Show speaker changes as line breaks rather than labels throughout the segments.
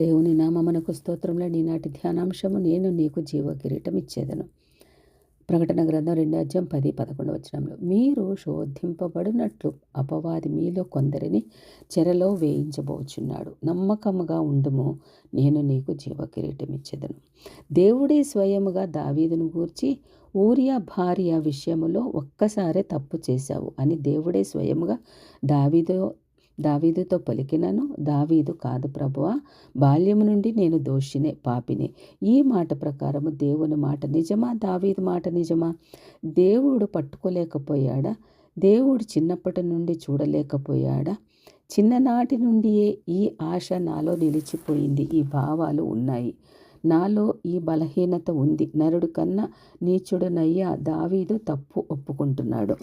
దేవుని నామమునకు స్తోత్రములు. ఈనాటి ధ్యానాంశము, నేను నీకు జీవ కిరీటం ఇచ్చేదను. ప్రకటన గ్రంథం 2:10-11 మీరు శోధింపబడినట్లు అపవాది మీలో కొందరిని చెరలో వేయించబోచున్నాడు. నమ్మకముగా ఉండుము, నేను నీకు జీవ కిరీటం ఇచ్చేదను. దేవుడే స్వయముగా దావీదును గూర్చి, ఊరియా భార్య విషయములో ఒక్కసారే తప్పు చేశావు అని దేవుడే స్వయముగా దావీదుతో పలికినను, దావీదు కాదు ప్రభువా, బాల్యము నుండి నేను దోషినే, పాపినే. ఈ మాట ప్రకారము దేవుని మాట నిజమా, దావీదు మాట నిజమా? దేవుడు పట్టుకోలేకపోయాడా? దేవుడు చిన్నప్పటి నుండి చూడలేకపోయాడా? చిన్ననాటి నుండియే ఈ ఆశ నాలో నిలిచిపోయింది. ఈ భావాలు ఉన్నాయి. నాలో ఈ బలహీనత ఉంది. నరుడు కన్నా నీచుడనయ్యా దావీదు తప్పు ఒప్పుకుంటున్నాడు.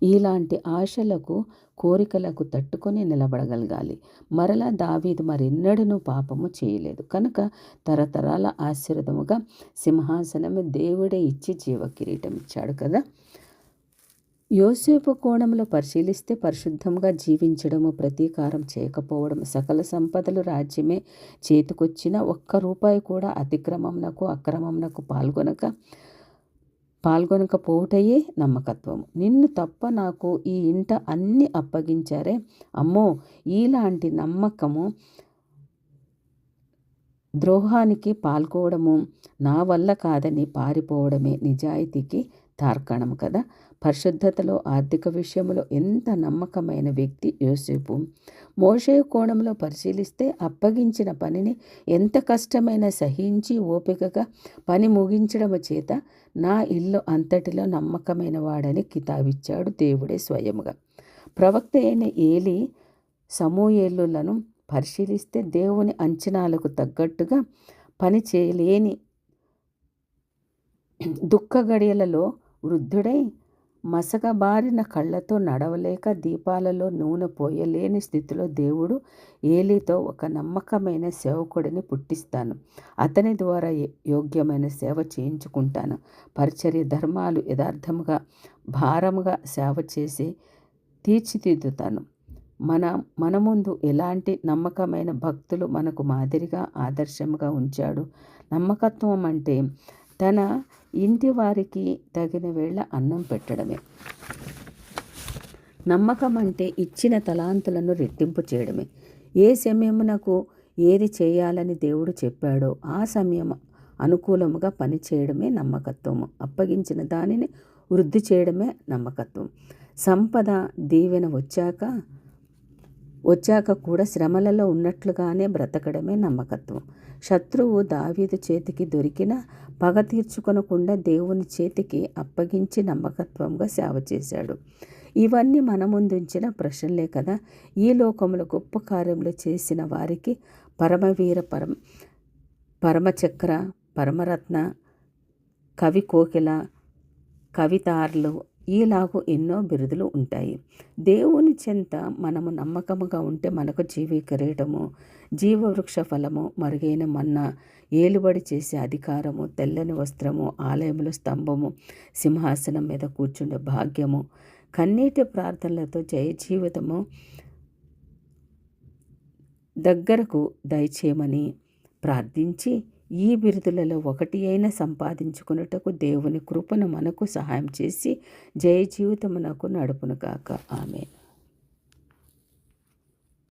ఇలాంటి ఆశలకు, కోరికలకు తట్టుకొని నిలబడగలగాలి. మరలా దావీదు మరెన్నడూ పాపము చేయలేదు కనుక తరతరాల ఆశీర్వాదముగా సింహాసనము దేవుడే ఇచ్చి జీవ కిరీటం ఇచ్చాడు కదా. యోసేపు కోణంలో పరిశీలిస్తే పరిశుద్ధంగా జీవించడము, ప్రతీకారం చేయకపోవడం, సకల సంపదలు రాజ్యమే చేతికొచ్చిన ఒక్క రూపాయి కూడా అక్రమంనకు పాల్గొనకపోవటయే నమ్మకత్వము. నిన్ను తప్ప నాకు ఈ ఇంట అన్ని అప్పగించారే, అమ్మో, ఇలాంటి నమ్మకము ద్రోహానికి పాల్గొవడము నా వల్ల కాదని పారిపోవడమే నిజాయితీకి తార్కాణం కదా. పరిశుద్ధతలో, ఆర్థిక విషయంలో ఎంత నమ్మకమైన వ్యక్తి యోసేపు. మోషే కోణంలో పరిశీలిస్తే అప్పగించిన పనిని ఎంత కష్టమైనా సహించి ఓపికగా పని ముగించడం చేత నా ఇల్లు అంతటిలో నమ్మకమైన వాడని కితాబిచ్చాడు దేవుడే స్వయముగా. ప్రవక్త అయిన ఏలీ, సమూయేలులను పరిశీలిస్తే దేవుని అంచనాలకు తగ్గట్టుగా పని చేయలేని దుఃఖ గడియలలో వృద్ధుడై మసకబారిన కళ్ళతో నడవలేక దీపాలలో నూనె పోయలేని స్థితిలో దేవుడు ఏలీతో ఒక నమ్మకమైన సేవకుడిని పుట్టిస్తాను, అతని ద్వారా యోగ్యమైన సేవ చేయించుకుంటాను, పరిచర్య ధర్మాలు యథార్థముగా భారముగా సేవ చేసి తీర్చిదిద్దుతాను. మన ముందు ఎలాంటి నమ్మకమైన భక్తులు మనకు మాదిరిగా ఆదర్శముగా ఉంచాడు. నమ్మకత్వం అంటే తన ఇంటి వారికి తగిన వేళ అన్నం పెట్టడమే. నమ్మకం అంటే ఇచ్చిన తలాంతులను రెట్టింపు చేయడమే. ఏ సమయమునకు ఏది చేయాలని దేవుడు చెప్పాడో ఆ సమయం అనుకూలముగా పనిచేయడమే నమ్మకత్వము. అప్పగించిన దానిని వృద్ధి చేయడమే నమ్మకత్వం. సంపద దీవెన వచ్చాక కూడా శ్రమలలో ఉన్నట్లుగానే బ్రతకడమే నమ్మకత్వం. శత్రువు దావీదు చేతికి దొరికినా పగ తీర్చుకొనకుండా దేవుని చేతికి అప్పగించి నమ్మకత్వంగా సేవ చేశాడు. ఇవన్నీ మన ముందుంచిన ప్రశ్నలే కదా. ఈ లోకంలో గొప్ప కార్యములు చేసిన వారికి పరమవీర, పరమచక్ర, పరమరత్న, కవి కోకిల, కవితార్లు, ఈలాగు ఎన్నో బిరుదులు ఉంటాయి. దేవుని చెంత మనము నమ్మకముగా ఉంటే మనకు జీవ కిరీటము, జీవవృక్ష ఫలము, మరుగైన మన్నా, ఏలుబడి చేసే అధికారము, తెల్లని వస్త్రము, ఆలయములో స్తంభము, సింహాసనం మీద కూర్చుండే భాగ్యము, కన్నీటి ప్రార్థనలతో జయ జీవితము దగ్గరకు దయచేయమని ప్రార్థించి ఈ బిరుదులలో ఒకటి అయినా సంపాదించుకున్నటకు దేవుని కృపను మనకు సహాయం చేసి జయ జీవితమునకు నడుపును గాక. ఆమేన్.